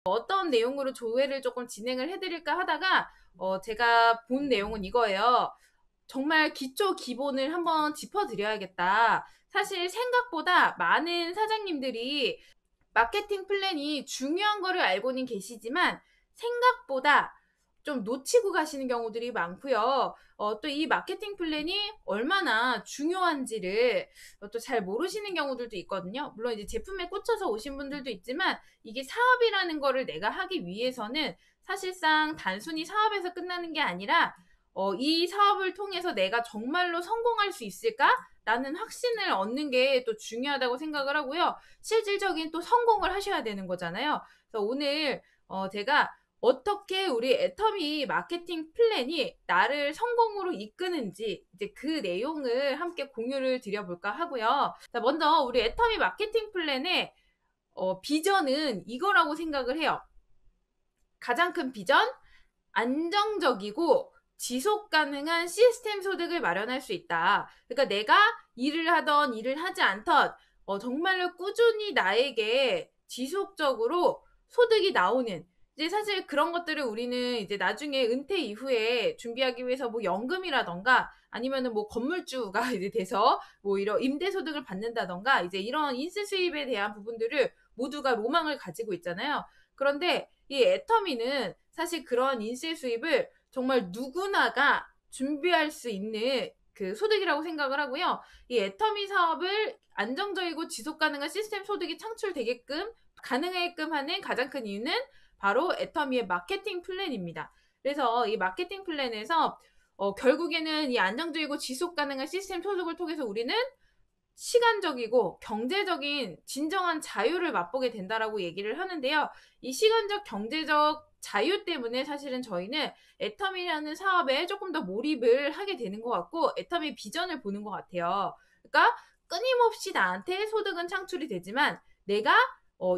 어떤 내용으로 조회를 조금 진행을 해드릴까 하다가 제가 본 내용은 이거예요. 정말 기초 기본을 한번 짚어드려야겠다. 사실 생각보다 많은 사장님들이 마케팅 플랜이 중요한 거를 알고는 계시지만 생각보다 좀 놓치고 가시는 경우들이 많고요. 또 이 마케팅 플랜이 얼마나 중요한지를 또 잘 모르시는 경우들도 있거든요. 물론 이제 제품에 꽂혀서 오신 분들도 있지만 이게 사업이라는 거를 내가 하기 위해서는 사실상 단순히 사업에서 끝나는 게 아니라 이 사업을 통해서 내가 정말로 성공할 수 있을까? 라는 확신을 얻는 게 또 중요하다고 생각을 하고요. 실질적인 또 성공을 하셔야 되는 거잖아요. 그래서 오늘 제가 어떻게 우리 애터미 마케팅 플랜이 나를 성공으로 이끄는지 이제 그 내용을 함께 공유를 드려볼까 하고요. 자, 먼저 우리 애터미 마케팅 플랜의 비전은 이거라고 생각을 해요. 가장 큰 비전, 안정적이고 지속 가능한 시스템 소득을 마련할 수 있다. 그러니까 내가 일을 하던 일을 하지 않던 정말로 꾸준히 나에게 지속적으로 소득이 나오는 이제 사실 그런 것들을 우리는 이제 나중에 은퇴 이후에 준비하기 위해서 뭐 연금이라던가 아니면은 뭐 건물주가 이제 돼서 뭐 이런 임대 소득을 받는다던가 이제 이런 인세 수입에 대한 부분들을 모두가 로망을 가지고 있잖아요. 그런데 이 애터미는 사실 그런 인세 수입을 정말 누구나가 준비할 수 있는 그 소득이라고 생각을 하고요. 이 애터미 사업을 안정적이고 지속 가능한 시스템 소득이 창출되게끔 가능하게끔 하는 가장 큰 이유는 바로 애터미의 마케팅 플랜입니다. 그래서 이 마케팅 플랜에서 결국에는 이 안정적이고 지속 가능한 시스템 소득을 통해서 우리는 시간적이고 경제적인 진정한 자유를 맛보게 된다라고 얘기를 하는데요. 이 시간적 경제적 자유 때문에 사실은 저희는 애터미라는 사업에 조금 더 몰입을 하게 되는 것 같고 애터미 비전을 보는 것 같아요. 그러니까 끊임없이 나한테 소득은 창출이 되지만 내가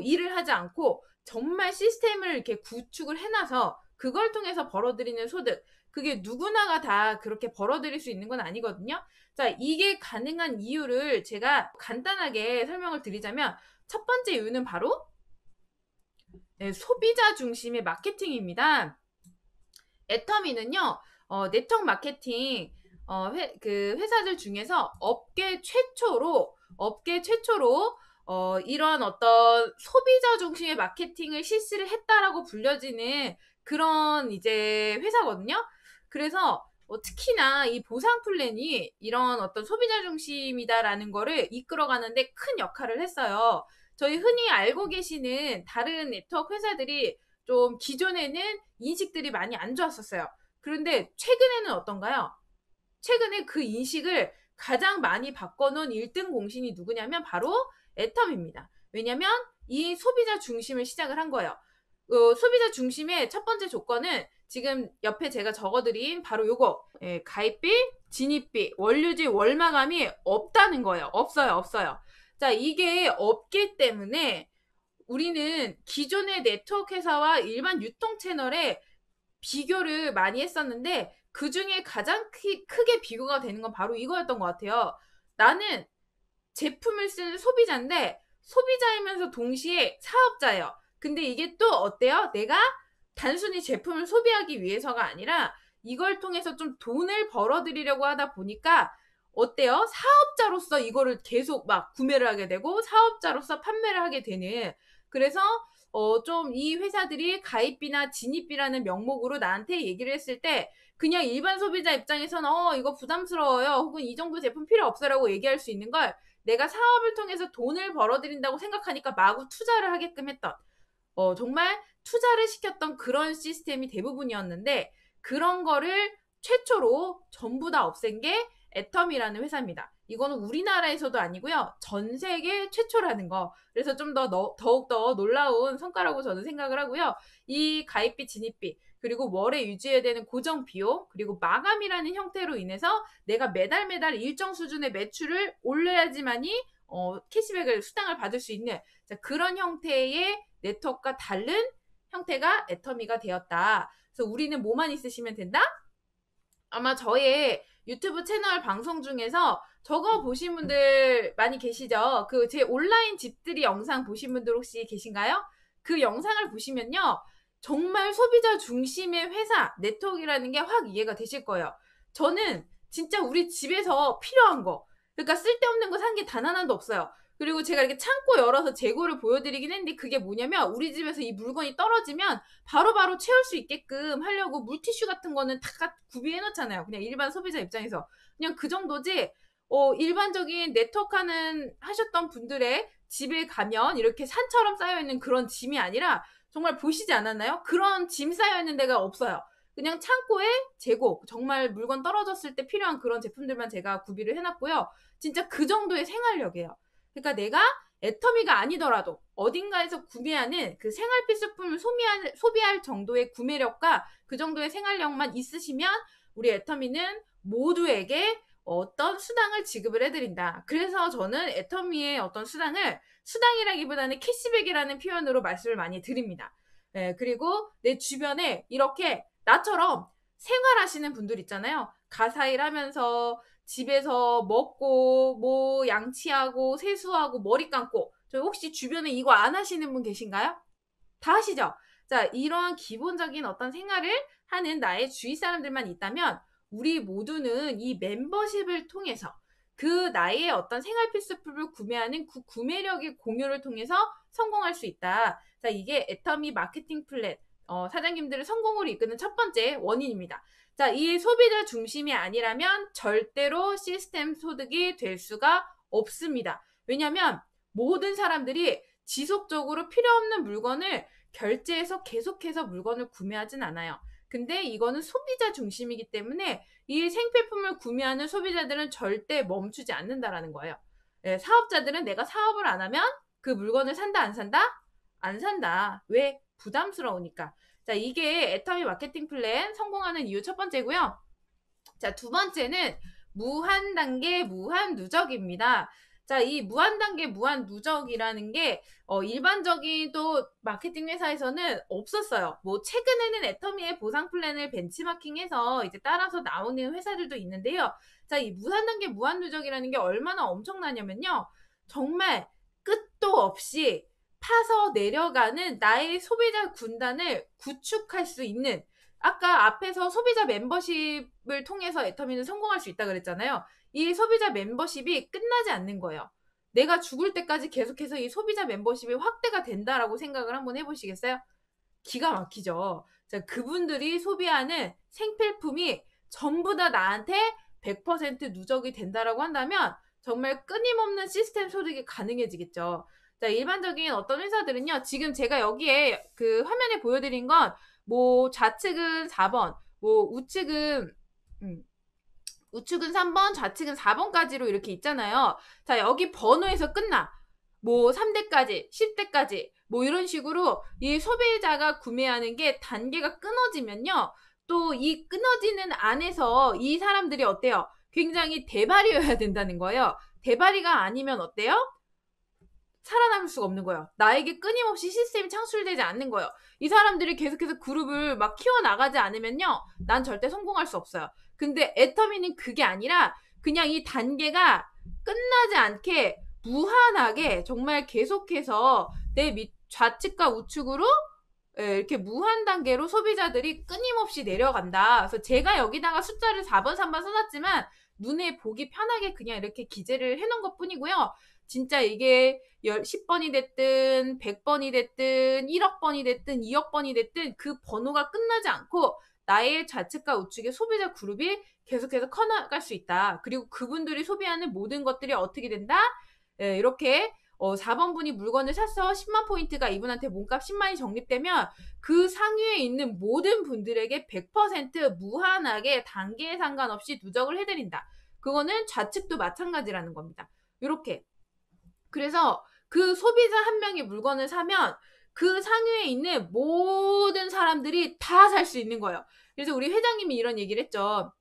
일을 하지 않고 정말 시스템을 이렇게 구축을 해놔서 그걸 통해서 벌어들이는 소득 그게 누구나가 다 그렇게 벌어들일 수 있는 건 아니거든요. 자, 이게 가능한 이유를 제가 간단하게 설명을 드리자면 첫 번째 이유는 바로 소비자 중심의 마케팅입니다. 애터미는요, 네트워크 마케팅 그 회사들 중에서 업계 최초로 이런 어떤 소비자 중심의 마케팅을 실시를 했다라고 불려지는 그런 이제 회사거든요. 그래서 특히나 이 보상 플랜이 이런 어떤 소비자 중심이다라는 거를 이끌어가는데 큰 역할을 했어요. 저희 흔히 알고 계시는 다른 네트워크 회사들이 좀 기존에는 인식들이 많이 안 좋았었어요. 그런데 최근에는 어떤가요? 최근에 그 인식을 가장 많이 바꿔놓은 1등 공신이 누구냐면 바로 애텀입니다. 왜냐면 이 소비자 중심을 시작을 한 거예요. 소비자 중심의 첫 번째 조건은 지금 옆에 제가 적어드린 바로 요거 가입비, 진입비, 원료지 월마감이 없다는 거예요. 없어요. 자, 이게 없기 때문에 우리는 기존의 네트워크 회사와 일반 유통 채널에 비교를 많이 했었는데 그 중에 가장 크게 비교가 되는 건 바로 이거였던 것 같아요. 나는 제품을 쓰는 소비자인데 소비자이면서 동시에 사업자예요. 근데 이게 또 어때요? 내가 단순히 제품을 소비하기 위해서가 아니라 이걸 통해서 좀 돈을 벌어들이려고 하다 보니까 어때요? 사업자로서 이거를 계속 막 구매를 하게 되고 사업자로서 판매를 하게 되는 그래서 좀 이 회사들이 가입비나 진입비라는 명목으로 나한테 얘기를 했을 때 그냥 일반 소비자 입장에서는 이거 부담스러워요. 혹은 이 정도 제품 필요 없어라고 얘기할 수 있는 걸 내가 사업을 통해서 돈을 벌어들인다고 생각하니까 마구 투자를 하게끔 했던 정말 투자를 시켰던 그런 시스템이 대부분이었는데 그런 거를 최초로 전부 다 없앤 게 애텀이라는 회사입니다. 이거는 우리나라에서도 아니고요. 전 세계 최초라는 거. 그래서 좀 더욱더 놀라운 성과라고 저는 생각을 하고요. 이 가입비, 진입비, 그리고 월에 유지해야 되는 고정 비용, 그리고 마감이라는 형태로 인해서 내가 매달 일정 수준의 매출을 올려야지만이 캐시백을 수당을 받을 수 있는 그런 형태의 네트워크가 다른 형태가 애터미가 되었다. 그래서 우리는 뭐만 있으시면 된다? 아마 저의 유튜브 채널 방송 중에서 저거 보신 분들 많이 계시죠? 그 제 온라인 집들이 영상 보신 분들 혹시 계신가요? 그 영상을 보시면요. 정말 소비자 중심의 회사, 네트워크라는 게 확 이해가 되실 거예요. 저는 진짜 우리 집에서 필요한 거, 그러니까 쓸데없는 거 산 게 단 하나도 없어요. 그리고 제가 이렇게 창고 열어서 재고를 보여드리긴 했는데 그게 뭐냐면 우리 집에서 이 물건이 떨어지면 바로바로 채울 수 있게끔 하려고 물티슈 같은 거는 다 구비해 놓잖아요. 그냥 일반 소비자 입장에서. 그냥 그 정도지 일반적인 네트워크 하셨던 분들의 집에 가면 이렇게 산처럼 쌓여있는 그런 짐이 아니라 정말 보시지 않았나요? 그런 짐 쌓여있는 데가 없어요. 그냥 창고에 재고, 정말 물건 떨어졌을 때 필요한 그런 제품들만 제가 구비를 해놨고요. 진짜 그 정도의 생활력이에요. 그러니까 내가 애터미가 아니더라도 어딘가에서 구매하는 그 생활 필수품을 소비할 정도의 구매력과 그 정도의 생활력만 있으시면 우리 애터미는 모두에게 어떤 수당을 지급을 해드린다. 그래서 저는 애터미의 어떤 수당이라기보다는 캐시백이라는 표현으로 말씀을 많이 드립니다. 네, 그리고 내 주변에 이렇게 나처럼 생활하시는 분들 있잖아요. 가사일 하면서 집에서 먹고 뭐 양치하고 세수하고 머리 감고 저 혹시 주변에 이거 안 하시는 분 계신가요? 다 하시죠? 자, 이러한 기본적인 어떤 생활을 하는 나의 주위 사람들만 있다면 우리 모두는 이 멤버십을 통해서 그 나의 어떤 생활 필수품을 구매하는 그 구매력의 공유를 통해서 성공할 수 있다. 자, 이게 애터미 마케팅 플랜 사장님들을 성공으로 이끄는 첫 번째 원인입니다. 자, 이 소비자 중심이 아니라면 절대로 시스템 소득이 될 수가 없습니다. 왜냐하면 모든 사람들이 지속적으로 필요 없는 물건을 결제해서 계속해서 물건을 구매하진 않아요. 근데 이거는 소비자 중심이기 때문에 이 생필품을 구매하는 소비자들은 절대 멈추지 않는다라는 거예요. 네, 사업자들은 내가 사업을 안 하면 그 물건을 산다 안 산다? 안 산다. 왜? 부담스러우니까. 자, 이게 애터미 마케팅 플랜 성공하는 이유 첫 번째고요. 자, 두 번째는 무한 단계 무한 누적입니다. 자, 이 무한 단계 무한 누적이라는 게 일반적인 또 마케팅 회사에서는 없었어요. 뭐 최근에는 애터미의 보상 플랜을 벤치마킹해서 이제 따라서 나오는 회사들도 있는데요. 자, 이 무한 단계 무한 누적이라는 게 얼마나 엄청나냐면요. 정말 끝도 없이 파서 내려가는 나의 소비자 군단을 구축할 수 있는 아까 앞에서 소비자 멤버십을 통해서 애터미는 성공할 수 있다 그랬잖아요. 이 소비자 멤버십이 끝나지 않는 거예요. 내가 죽을 때까지 계속해서 이 소비자 멤버십이 확대가 된다라고 생각을 한번 해보시겠어요? 기가 막히죠. 자, 그분들이 소비하는 생필품이 전부 다 나한테 100% 누적이 된다라고 한다면 정말 끊임없는 시스템 소득이 가능해지겠죠. 자, 일반적인 어떤 회사들은요, 지금 제가 여기에 그 화면에 보여드린 건 뭐 좌측은 4번, 뭐 우측은 3번, 좌측은 4번까지로 이렇게 있잖아요. 자, 여기 번호에서 끝나. 뭐 3대까지, 10대까지 뭐 이런 식으로 이 소비자가 구매하는 게 단계가 끊어지면요. 또 이 끊어지는 안에서 이 사람들이 어때요? 굉장히 대발이어야 된다는 거예요. 대발이가 아니면 어때요? 살아남을 수가 없는 거예요. 나에게 끊임없이 시스템이 창출되지 않는 거예요. 이 사람들이 계속해서 그룹을 막 키워나가지 않으면요. 난 절대 성공할 수 없어요. 근데 애터미는 그게 아니라 그냥 이 단계가 끝나지 않게 무한하게 정말 계속해서 내 좌측과 우측으로 이렇게 무한 단계로 소비자들이 끊임없이 내려간다. 그래서 제가 여기다가 숫자를 4번, 3번 써놨지만 눈에 보기 편하게 그냥 이렇게 기재를 해놓은 것 뿐이고요. 진짜 이게 10번이 됐든 100번이 됐든 1억 번이 됐든 2억 번이 됐든 그 번호가 끝나지 않고 나의 좌측과 우측의 소비자 그룹이 계속해서 커나갈 수 있다. 그리고 그분들이 소비하는 모든 것들이 어떻게 된다? 이렇게 4번 분이 물건을 샀어. 10만 포인트가 이분한테 몸값 10만이 적립되면 그 상위에 있는 모든 분들에게 100% 무한하게 단계에 상관없이 누적을 해드린다. 그거는 좌측도 마찬가지라는 겁니다. 이렇게. 그래서 그 소비자 한 명이 물건을 사면 그 상위에 있는 모든 사람들이 다 살 수 있는 거예요. 그래서 우리 회장님이 이런 얘기를 했죠.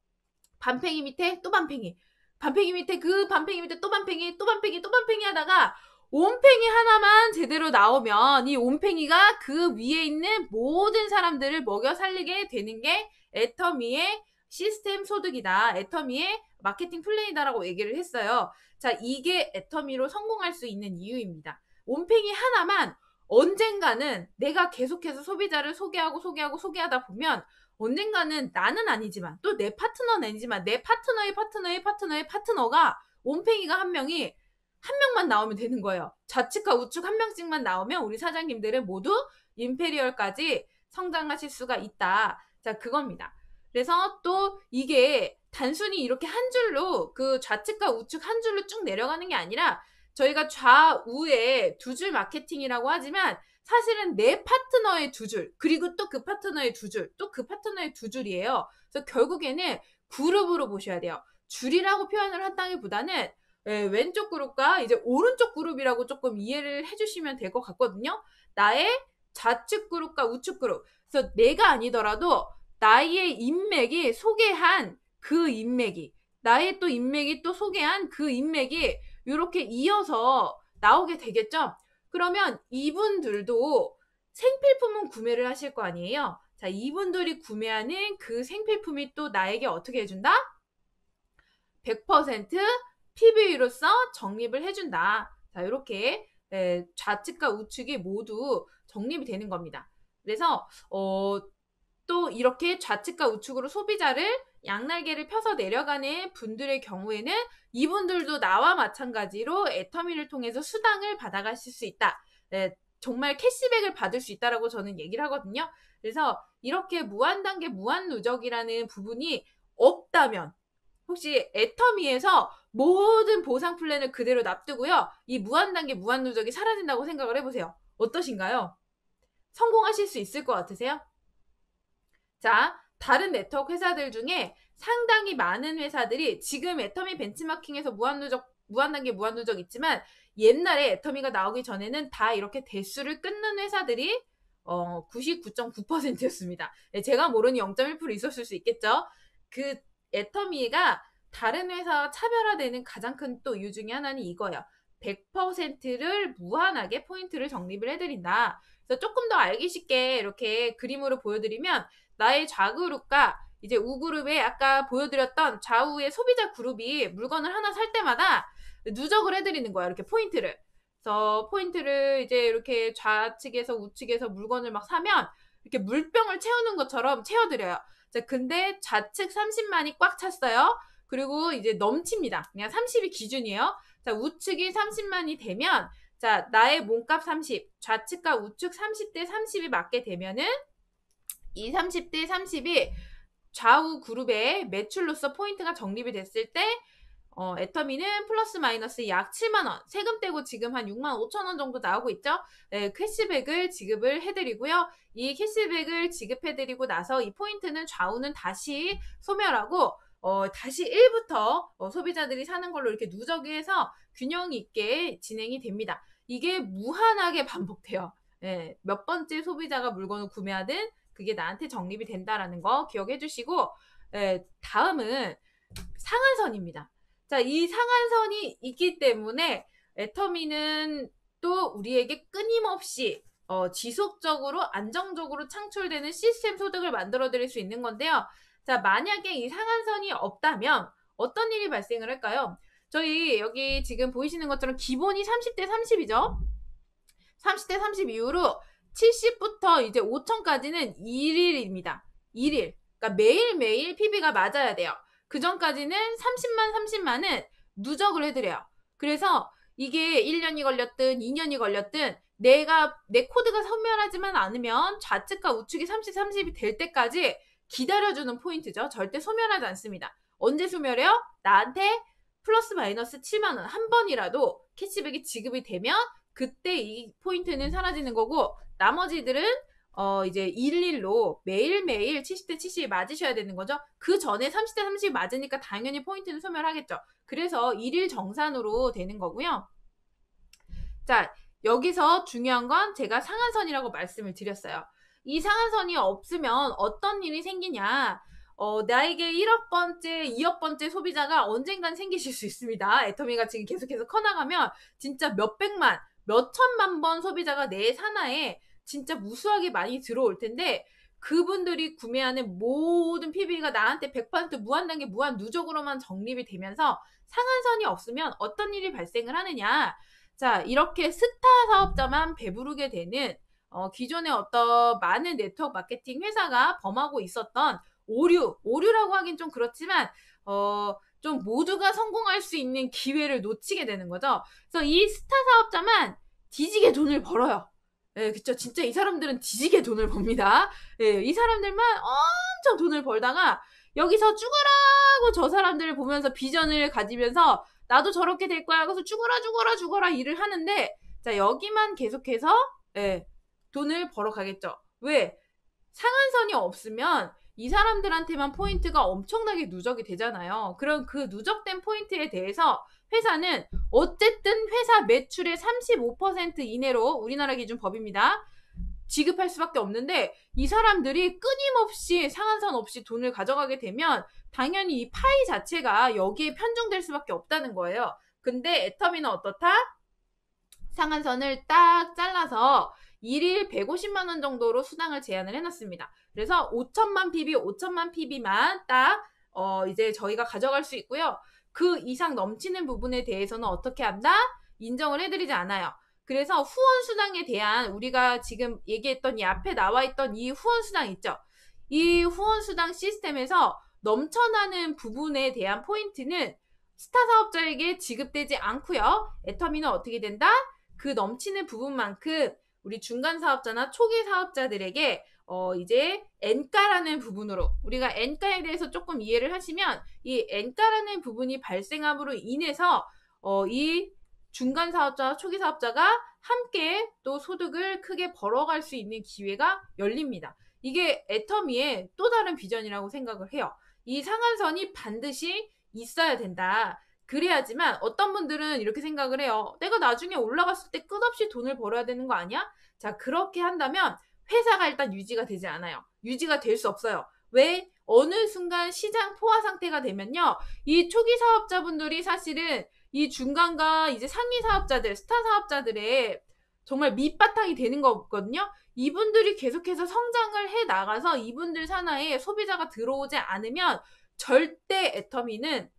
반팽이 밑에 또 반팽이. 반팽이 밑에 그 반팽이 밑에 또 반팽이 또 반팽이 또 반팽이 하다가 온팽이 하나만 제대로 나오면 이 온팽이가 그 위에 있는 모든 사람들을 먹여 살리게 되는 게 애터미의 시스템 소득이다. 애터미의 마케팅 플랜이다라고 얘기를 했어요. 자, 이게 애터미로 성공할 수 있는 이유입니다. 온팽이 하나만 언젠가는 내가 계속해서 소비자를 소개하다 보면 언젠가는 나는 아니지만 또 내 파트너는 아니지만 내 파트너의 파트너가 온팽이가 한 명만 나오면 되는 거예요. 좌측과 우측 한 명씩만 나오면 우리 사장님들은 모두 임페리얼까지 성장하실 수가 있다. 자, 그겁니다. 그래서 또 이게 단순히 이렇게 한 줄로 그 좌측과 우측 한 줄로 쭉 내려가는 게 아니라 저희가 좌우에 두 줄 마케팅이라고 하지만 사실은 내 파트너의 두 줄, 그리고 또 그 파트너의 두 줄, 또 그 파트너의 두 줄이에요. 그래서 결국에는 그룹으로 보셔야 돼요. 줄이라고 표현을 한다기보다는 왼쪽 그룹과 이제 오른쪽 그룹이라고 조금 이해를 해주시면 될 것 같거든요. 나의 좌측 그룹과 우측 그룹. 그래서 내가 아니더라도 나의 인맥이 소개한 그 인맥이, 나의 또 인맥이 또 소개한 그 인맥이 이렇게 이어서 나오게 되겠죠. 그러면 이분들도 생필품은 구매를 하실 거 아니에요. 자, 이분들이 구매하는 그 생필품이 또 나에게 어떻게 해준다? 100% PB로서 적립을 해준다. 자, 이렇게 좌측과 우측이 모두 적립이 되는 겁니다. 그래서 또 이렇게 좌측과 우측으로 소비자를 양날개를 펴서 내려가는 분들의 경우에는 이분들도 나와 마찬가지로 애터미를 통해서 수당을 받아가실 수 있다. 정말 캐시백을 받을 수 있다라고 저는 얘기를 하거든요. 그래서 이렇게 무한단계 무한누적이라는 부분이 없다면 혹시 애터미에서 모든 보상 플랜을 그대로 놔두고요. 이 무한단계 무한누적이 사라진다고 생각을 해보세요. 어떠신가요? 성공하실 수 있을 것 같으세요? 자, 다른 네트워크 회사들 중에 상당히 많은 회사들이 지금 애터미 벤치마킹에서 무한단계 무한누적 있지만 옛날에 애터미가 나오기 전에는 다 이렇게 대수를 끊는 회사들이 99.9%였습니다. 제가 모르는 0.1% 있었을 수 있겠죠. 그 애터미가 다른 회사와 차별화되는 가장 큰 또 이유 중에 하나는 이거예요. 100%를 무한하게 포인트를 적립을 해드린다. 그래서 조금 더 알기 쉽게 이렇게 그림으로 보여드리면 나의 좌그룹과 이제 우그룹에 아까 보여드렸던 좌우의 소비자 그룹이 물건을 하나 살 때마다 누적을 해드리는 거예요. 이렇게 포인트를. 그래서 포인트를 이제 이렇게 좌측에서 우측에서 물건을 막 사면 이렇게 물병을 채우는 것처럼 채워드려요. 자, 근데 좌측 30만이 꽉 찼어요. 그리고 이제 넘칩니다. 그냥 30이 기준이에요. 자, 우측이 30만이 되면 자, 나의 몸값 30, 좌측과 우측 30대 30이 맞게 되면은 이 30대 30이 좌우 그룹의 매출로서 포인트가 적립이 됐을 때 애터미는 플러스 마이너스 약 7만원, 세금 떼고 지금 한 6만 5천원 정도 나오고 있죠. 캐시백을 지급을 해드리고요. 이 캐시백을 지급해드리고 나서 이 포인트는 좌우는 다시 소멸하고 다시 1부터 소비자들이 사는 걸로 이렇게 누적이 해서 균형 있게 진행이 됩니다. 이게 무한하게 반복돼요. 몇 번째 소비자가 물건을 구매하든 그게 나한테 적립이 된다라는 거 기억해 주시고 다음은 상한선입니다. 자, 이 상한선이 있기 때문에 애터미는 또 우리에게 끊임없이 지속적으로 안정적으로 창출되는 시스템 소득을 만들어 드릴 수 있는 건데요. 자, 만약에 이 상한선이 없다면 어떤 일이 발생을 할까요? 저희 여기 지금 보이시는 것처럼 기본이 30대 30이죠. 30대 30 이후로 70부터 이제 5천까지는 1일입니다. 1일. 그러니까 매일매일 PB가 맞아야 돼요. 그 전까지는 30만은 누적을 해드려요. 그래서 이게 1년이 걸렸든 2년이 걸렸든 내 코드가 선멸하지만 않으면 좌측과 우측이 30, 30이 될 때까지 기다려주는 포인트죠. 절대 소멸하지 않습니다. 언제 소멸해요? 나한테 플러스 마이너스 7만원 한 번이라도 캐시백이 지급이 되면 그때 이 포인트는 사라지는 거고 나머지들은 이제 일일로 매일매일 70대 70이 맞으셔야 되는 거죠. 그 전에 30대 30이 맞으니까 당연히 포인트는 소멸하겠죠. 그래서 일일 정산으로 되는 거고요. 자, 여기서 중요한 건 제가 상한선이라고 말씀을 드렸어요. 이 상한선이 없으면 어떤 일이 생기냐. 나에게 1억 번째, 2억 번째 소비자가 언젠간 생기실 수 있습니다. 애터미가 지금 계속해서 커나가면 진짜 몇백만, 몇천만 번 소비자가 내 산하에 진짜 무수하게 많이 들어올 텐데 그분들이 구매하는 모든 PB가 나한테 100% 무한단계 무한 누적으로만 적립이 되면서 상한선이 없으면 어떤 일이 발생을 하느냐. 자, 이렇게 스타 사업자만 배부르게 되는 기존의 어떤 많은 네트워크 마케팅 회사가 범하고 있었던 오류라고 하긴 좀 그렇지만 좀 모두가 성공할 수 있는 기회를 놓치게 되는 거죠. 그래서 이 스타 사업자만 뒤지게 돈을 벌어요. 예, 그쵸. 진짜 이 사람들은 뒤지게 돈을 법니다. 예, 이 사람들만 엄청 돈을 벌다가 여기서 죽어라고 저 사람들을 보면서 비전을 가지면서 나도 저렇게 될 거야. 그래서 죽어라 일을 하는데 자, 여기만 계속해서 예, 돈을 벌어 가겠죠. 왜? 상한선이 없으면 이 사람들한테만 포인트가 엄청나게 누적이 되잖아요. 그럼 그 누적된 포인트에 대해서 회사는 어쨌든 회사 매출의 35% 이내로 우리나라 기준 법입니다. 지급할 수밖에 없는데 이 사람들이 끊임없이 상한선 없이 돈을 가져가게 되면 당연히 이 파이 자체가 여기에 편중될 수밖에 없다는 거예요. 근데 애터미는 어떻다? 상한선을 딱 잘라서 일일 150만 원 정도로 수당을 제한을 해놨습니다. 그래서 5천만 PB만 딱 이제 저희가 가져갈 수 있고요. 그 이상 넘치는 부분에 대해서는 어떻게 한다? 인정을 해드리지 않아요. 그래서 후원 수당에 대한 우리가 지금 얘기했던 이 앞에 나와 있던 이 후원 수당 있죠. 이 후원 수당 시스템에서 넘쳐나는 부분에 대한 포인트는 스타 사업자에게 지급되지 않고요. 애터미는 어떻게 된다? 그 넘치는 부분만큼 우리 중간 사업자나 초기 사업자들에게 이제 N가라는 부분으로 우리가 N가에 대해서 조금 이해를 하시면 이 N가라는 부분이 발생함으로 인해서 이 중간 사업자와 초기 사업자가 함께 또 소득을 크게 벌어갈 수 있는 기회가 열립니다. 이게 애터미의 또 다른 비전이라고 생각을 해요. 이 상한선이 반드시 있어야 된다. 그래야지만 어떤 분들은 이렇게 생각을 해요. 내가 나중에 올라갔을 때 끝없이 돈을 벌어야 되는 거 아니야? 자, 그렇게 한다면 회사가 일단 유지가 되지 않아요. 유지가 될 수 없어요. 왜? 어느 순간 시장 포화 상태가 되면요. 이 초기 사업자분들이 사실은 이 중간과 이제 상위 사업자들, 스타 사업자들의 정말 밑바탕이 되는 거거든요. 이분들이 계속해서 성장을 해 나가서 이분들 산하에 소비자가 들어오지 않으면 절대 애터미는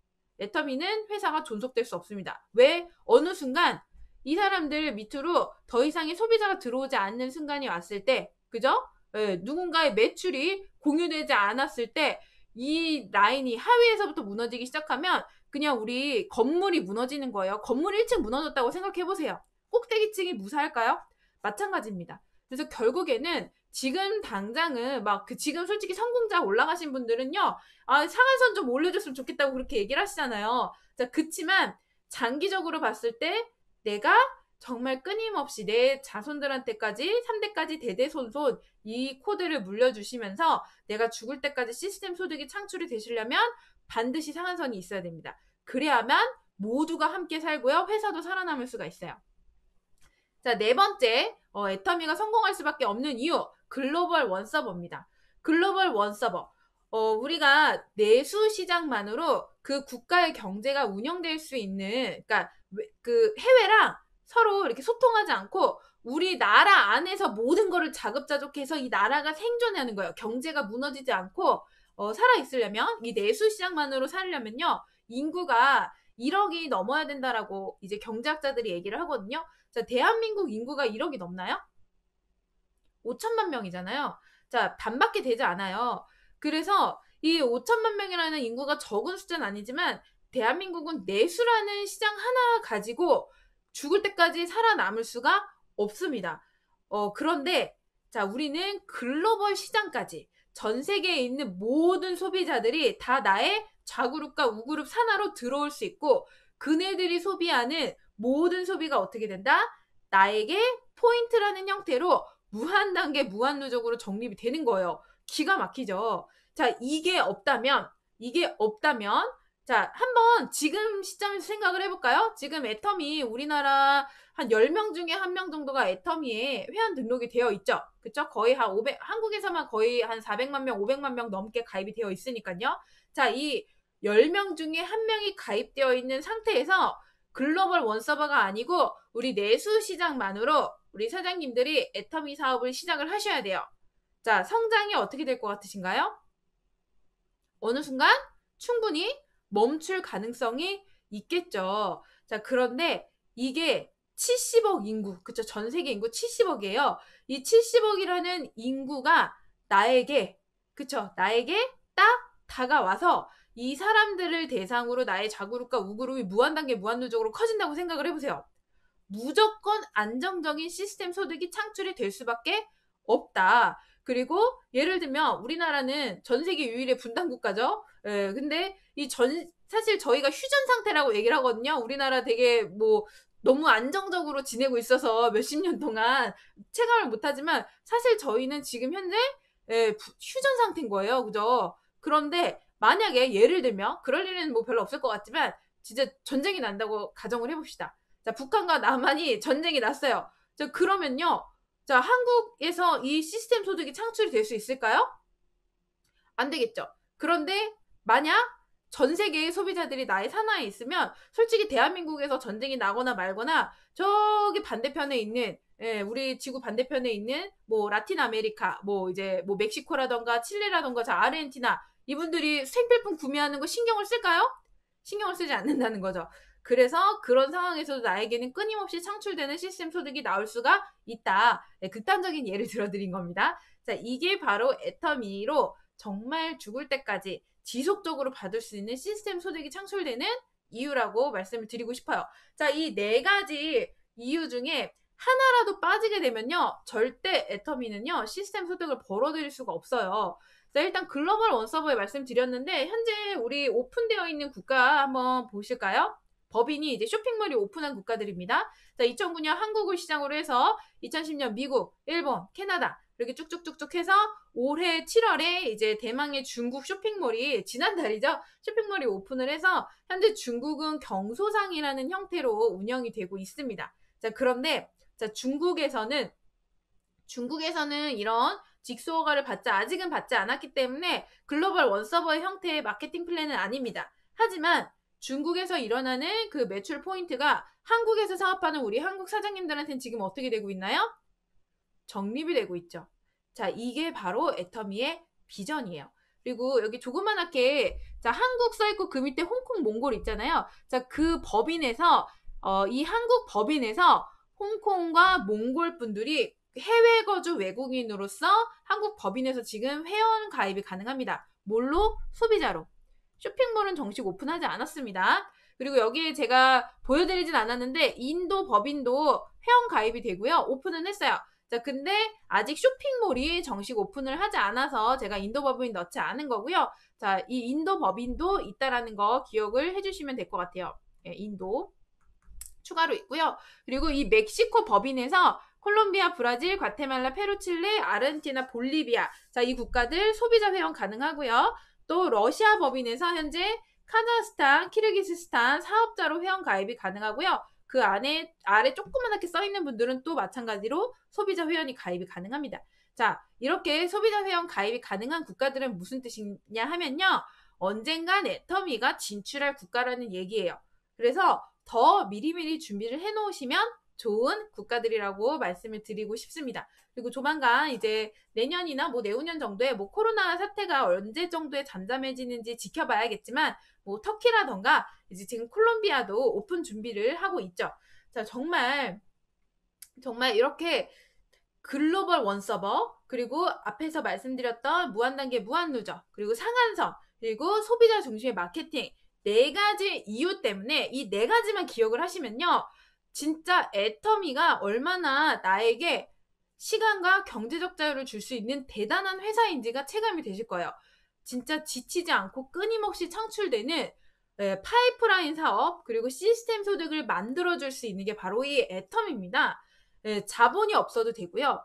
회사가 존속될 수 없습니다. 왜? 어느 순간 이 사람들 밑으로 더 이상의 소비자가 들어오지 않는 순간이 왔을 때, 그죠? 예, 누군가의 매출이 공유되지 않았을 때 이 라인이 하위에서부터 무너지기 시작하면 그냥 우리 건물이 무너지는 거예요. 건물 1층 무너졌다고 생각해 보세요. 꼭대기층이 무사할까요? 마찬가지입니다. 그래서 결국에는 지금 당장은 지금 솔직히 성공자 올라가신 분들은요, 상한선 좀 올려줬으면 좋겠다고 그렇게 얘기를 하시잖아요. 자, 그치만 장기적으로 봤을 때 내가 정말 끊임없이 내 자손들한테까지 3대까지 대대손손 이 코드를 물려주시면서 내가 죽을 때까지 시스템 소득이 창출이 되시려면 반드시 상한선이 있어야 됩니다. 그래야만 모두가 함께 살고요. 회사도 살아남을 수가 있어요. 자, 네 번째, 애터미가 성공할 수밖에 없는 이유, 글로벌 원서버입니다. 글로벌 원서버. 우리가 내수 시장만으로 그 국가의 경제가 운영될 수 있는, 그러니까 그 해외랑 서로 이렇게 소통하지 않고 우리나라 안에서 모든 거를 자급자족해서 이 나라가 생존하는 거예요. 경제가 무너지지 않고 살아있으려면 이 내수 시장만으로 살려면요. 인구가 1억이 넘어야 된다라고 이제 경제학자들이 얘기를 하거든요. 자, 대한민국 인구가 1억이 넘나요? 5천만 명이잖아요. 자, 반밖에 되지 않아요. 그래서 이 5천만 명이라는 인구가 적은 숫자는 아니지만 대한민국은 내수라는 시장 하나 가지고 죽을 때까지 살아남을 수가 없습니다. 그런데 자, 우리는 글로벌 시장까지 전 세계에 있는 모든 소비자들이 다 나의 좌그룹과 우그룹 산하로 들어올 수 있고 그네들이 소비하는 모든 소비가 어떻게 된다? 나에게 포인트라는 형태로 무한 단계, 무한 누적으로 적립이 되는 거예요. 기가 막히죠. 자, 이게 없다면, 자, 한번 지금 시점에서 생각을 해볼까요? 지금 애터미 우리나라 한 10명 중에 1명 정도가 애터미에 회원 등록이 되어 있죠. 그쵸? 거의 한 한국에서만 거의 한 400만 명, 500만 명 넘게 가입이 되어 있으니까요. 자, 이 10명 중에 1명이 가입되어 있는 상태에서 글로벌 원서버가 아니고 우리 내수 시장만으로 우리 사장님들이 애터미 사업을 시작을 하셔야 돼요. 자, 성장이 어떻게 될 것 같으신가요? 어느 순간 충분히 멈출 가능성이 있겠죠. 자, 그런데 이게 70억 인구, 그쵸? 전 세계 인구 70억이에요. 이 70억이라는 인구가 나에게, 그쵸? 나에게 딱 다가와서 이 사람들을 대상으로 나의 좌그룹과 우그룹이 무한단계 무한누적으로 커진다고 생각을 해보세요. 무조건 안정적인 시스템 소득이 창출이 될 수밖에 없다. 그리고 예를 들면 우리나라는 전 세계 유일의 분단 국가죠. 예, 근데 사실 저희가 휴전 상태라고 얘기를 하거든요. 우리나라 되게 뭐 너무 안정적으로 지내고 있어서 몇십 년 동안 체감을 못하지만 사실 저희는 지금 현재 휴전 상태인 거예요. 그죠? 그런데 만약에 예를 들면 그럴 일은 뭐 별로 없을 것 같지만 진짜 전쟁이 난다고 가정을 해봅시다. 자, 북한과 남한이 전쟁이 났어요. 자, 그러면요. 자, 한국에서 이 시스템 소득이 창출이 될 수 있을까요? 안 되겠죠. 그런데 만약 전 세계의 소비자들이 나의 산하에 있으면 솔직히 대한민국에서 전쟁이 나거나 말거나 저기 반대편에 있는 우리 지구 반대편에 있는 뭐 라틴 아메리카 뭐 이제 뭐 멕시코라던가 칠레라던가 자 아르헨티나 이분들이 생필품 구매하는 거 신경을 쓸까요? 신경을 쓰지 않는다는 거죠. 그래서 그런 상황에서도 나에게는 끊임없이 창출되는 시스템 소득이 나올 수가 있다. 네, 극단적인 예를 들어드린 겁니다. 자, 이게 바로 애터미로 정말 죽을 때까지 지속적으로 받을 수 있는 시스템 소득이 창출되는 이유라고 말씀을 드리고 싶어요. 자, 이 네 가지 이유 중에 하나라도 빠지게 되면요. 절대 애터미는요. 시스템 소득을 벌어들일 수가 없어요. 자, 일단 글로벌 원서버에 말씀드렸는데 현재 우리 오픈되어 있는 국가 한번 보실까요? 법인이 이제 쇼핑몰이 오픈한 국가들입니다. 자, 2009년 한국을 시작으로 해서 2010년 미국, 일본, 캐나다 이렇게 쭉쭉쭉쭉 해서 올해 7월에 이제 대망의 중국 쇼핑몰이 지난달이죠. 쇼핑몰이 오픈을 해서 현재 중국은 경소상이라는 형태로 운영이 되고 있습니다. 자, 그런데 자, 중국에서는 이런 직수허가를 아직은 받지 않았기 때문에 글로벌 원서버의 형태의 마케팅 플랜은 아닙니다. 하지만 중국에서 일어나는 그 매출 포인트가 한국에서 사업하는 우리 한국 사장님들한테는 지금 어떻게 되고 있나요? 적립이 되고 있죠. 자, 이게 바로 애터미의 비전이에요. 그리고 여기 조그만하게 자, 한국 써있고 그 밑에 홍콩 몽골 있잖아요. 자, 그 법인에서 이 한국 법인에서 홍콩과 몽골 분들이 해외 거주 외국인으로서 한국 법인에서 지금 회원 가입이 가능합니다. 뭘로? 소비자로. 쇼핑몰은 정식 오픈하지 않았습니다. 그리고 여기에 제가 보여드리진 않았는데 인도 법인도 회원 가입이 되고요. 오픈은 했어요. 자, 근데 아직 쇼핑몰이 정식 오픈을 하지 않아서 제가 인도 법인 넣지 않은 거고요. 자, 이 인도 법인도 있다라는 거 기억을 해주시면 될 것 같아요. 예, 인도 추가로 있고요. 그리고 이 멕시코 법인에서 콜롬비아, 브라질, 과테말라, 페루, 칠레, 아르헨티나, 볼리비아 자, 이 국가들 소비자 회원 가능하고요. 또 러시아 법인에서 현재 카자흐스탄, 키르기스스탄 사업자로 회원 가입이 가능하고요. 그 아래 조그맣게 써있는 분들은 또 마찬가지로 소비자 회원이 가입이 가능합니다. 자, 이렇게 소비자 회원 가입이 가능한 국가들은 무슨 뜻이냐 하면요. 언젠간 애터미가 진출할 국가라는 얘기예요. 그래서 더 미리미리 준비를 해놓으시면 좋은 국가들이라고 말씀을 드리고 싶습니다. 그리고 조만간 이제 내년이나 뭐 내후년 정도에 뭐 코로나 사태가 언제 정도에 잠잠해지는지 지켜봐야겠지만 뭐 터키라던가 이제 지금 콜롬비아도 오픈 준비를 하고 있죠. 자, 정말 이렇게 글로벌 원서버 그리고 앞에서 말씀드렸던 무한단계 무한누적 그리고 상한선 그리고 소비자 중심의 마케팅 네 가지 이유 때문에 이 네 가지만 기억을 하시면요. 진짜 애터미가 얼마나 나에게 시간과 경제적 자유를 줄 수 있는 대단한 회사인지가 체감이 되실 거예요. 진짜 지치지 않고 끊임없이 창출되는 파이프라인 사업 그리고 시스템 소득을 만들어줄 수 있는 게 바로 이 애텀입니다. 자본이 없어도 되고요.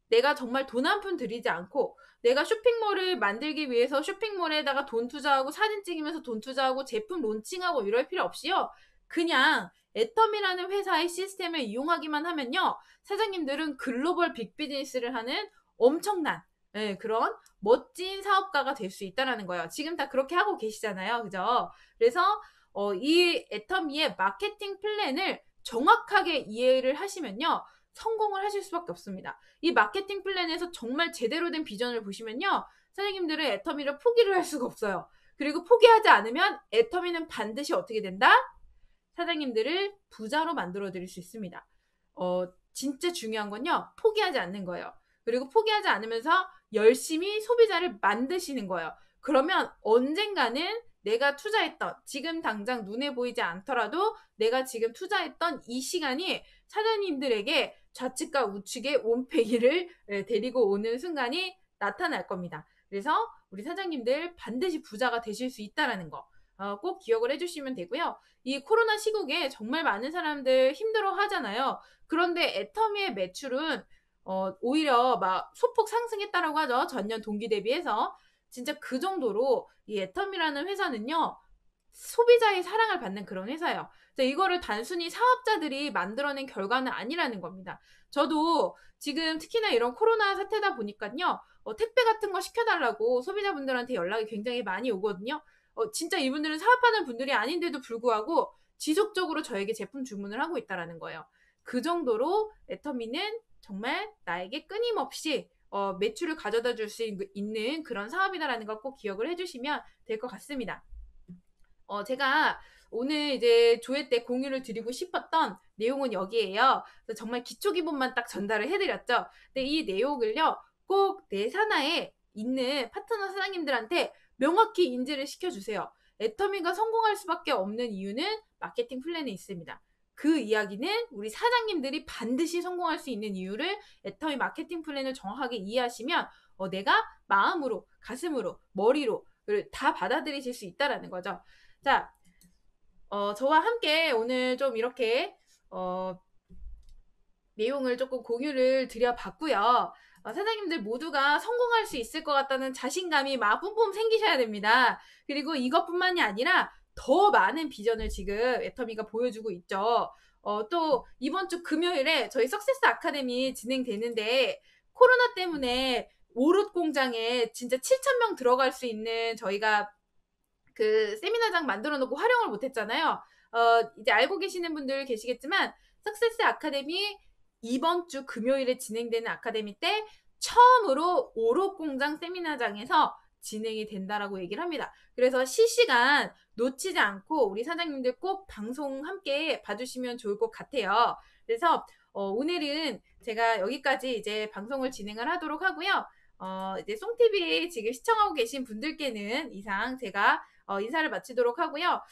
내가 정말 돈 한 푼 들이지 않고 내가 쇼핑몰을 만들기 위해서 쇼핑몰에다가 돈 투자하고 사진 찍으면서 돈 투자하고 제품 론칭하고 이럴 필요 없이요. 그냥 애텀이라는 회사의 시스템을 이용하기만 하면요. 사장님들은 글로벌 빅비즈니스를 하는 엄청난 그런 멋진 사업가가 될 수 있다는 거예요. 지금 다 그렇게 하고 계시잖아요. 그죠? 그래서 이 애터미의 마케팅 플랜을 정확하게 이해를 하시면요. 성공을 하실 수밖에 없습니다. 이 마케팅 플랜에서 정말 제대로 된 비전을 보시면요. 사장님들은 애터미를 포기를 할 수가 없어요. 그리고 포기하지 않으면 애터미는 반드시 어떻게 된다? 사장님들을 부자로 만들어 드릴 수 있습니다. 진짜 중요한 건요. 포기하지 않는 거예요. 그리고 포기하지 않으면서 열심히 소비자를 만드시는 거예요. 그러면 언젠가는 내가 투자했던 지금 당장 눈에 보이지 않더라도 내가 지금 투자했던 이 시간이 사장님들에게 좌측과 우측의 온페이를 데리고 오는 순간이 나타날 겁니다. 그래서 우리 사장님들 반드시 부자가 되실 수 있다는 거 꼭 기억을 해주시면 되고요. 이 코로나 시국에 정말 많은 사람들 힘들어 하잖아요. 그런데 애터미의 매출은 오히려 막 소폭 상승했다라고 하죠. 전년 동기 대비해서. 진짜 그 정도로 이 애터미라는 회사는요. 소비자의 사랑을 받는 그런 회사예요. 이거를 단순히 사업자들이 만들어낸 결과는 아니라는 겁니다. 저도 지금 특히나 이런 코로나 사태다 보니까요. 택배 같은 거 시켜달라고 소비자분들한테 연락이 굉장히 많이 오거든요. 진짜 이분들은 사업하는 분들이 아닌데도 불구하고 지속적으로 저에게 제품 주문을 하고 있다는 거예요. 그 정도로 애터미는 정말 나에게 끊임없이 매출을 가져다 줄 수 있는 그런 사업이다라는 걸 꼭 기억을 해주시면 될 것 같습니다. 제가 오늘 이제 조회 때 공유를 드리고 싶었던 내용은 여기에요. 정말 기초 기본만 딱 전달을 해드렸죠. 근데 이 내용을요, 꼭 내 산하에 있는 파트너 사장님들한테 명확히 인지를 시켜주세요. 애터미가 성공할 수밖에 없는 이유는 마케팅 플랜에 있습니다. 그 이야기는 우리 사장님들이 반드시 성공할 수 있는 이유를 애터미 마케팅 플랜을 정확하게 이해하시면 내가 마음으로, 가슴으로, 머리로 다 받아들이실 수 있다는 거죠. 자, 저와 함께 오늘 좀 이렇게 내용을 조금 공유를 드려봤고요. 사장님들 모두가 성공할 수 있을 것 같다는 자신감이 막 뿜뿜 생기셔야 됩니다. 그리고 이것뿐만이 아니라 더 많은 비전을 지금 애터미가 보여주고 있죠. 또 이번 주 금요일에 저희 석세스 아카데미 진행되는데 코로나 때문에 오롯 공장에 진짜 7,000명 들어갈 수 있는 저희가 그 세미나장 만들어 놓고 활용을 못 했잖아요. 이제 알고 계시는 분들 계시겠지만 석세스 아카데미 이번 주 금요일에 진행되는 아카데미 때 처음으로 오롯 공장 세미나장에서 진행이 된다라고 얘기를 합니다. 그래서 실시간 놓치지 않고 우리 사장님들 꼭 방송 함께 봐주시면 좋을 것 같아요. 그래서 오늘은 제가 여기까지 이제 방송을 진행을 하도록 하고요. 이제 송TV 지금 시청하고 계신 분들께는 이상 제가 인사를 마치도록 하고요.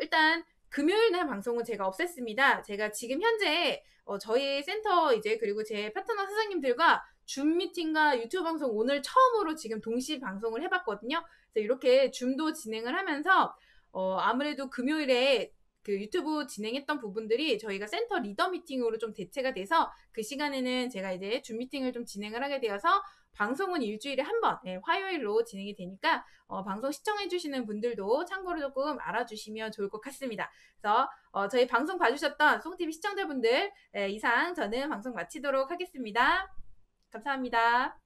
일단 금요일 날 방송은 제가 없앴습니다. 제가 지금 현재 저희 센터 이제 그리고 제 파트너 사장님들과 줌 미팅과 유튜브 방송 오늘 처음으로 지금 동시 방송을 해봤거든요. 그래서 이렇게 줌도 진행을 하면서 아무래도 금요일에 그 유튜브 진행했던 부분들이 저희가 센터 리더 미팅으로 좀 대체가 돼서 그 시간에는 제가 이제 줌 미팅을 좀 진행을 하게 되어서 방송은 일주일에 한 번, 화요일로 진행이 되니까 방송 시청해주시는 분들도 참고로 조금 알아주시면 좋을 것 같습니다. 그래서 저희 방송 봐주셨던 송TV 시청자분들 이상 저는 방송 마치도록 하겠습니다. 감사합니다.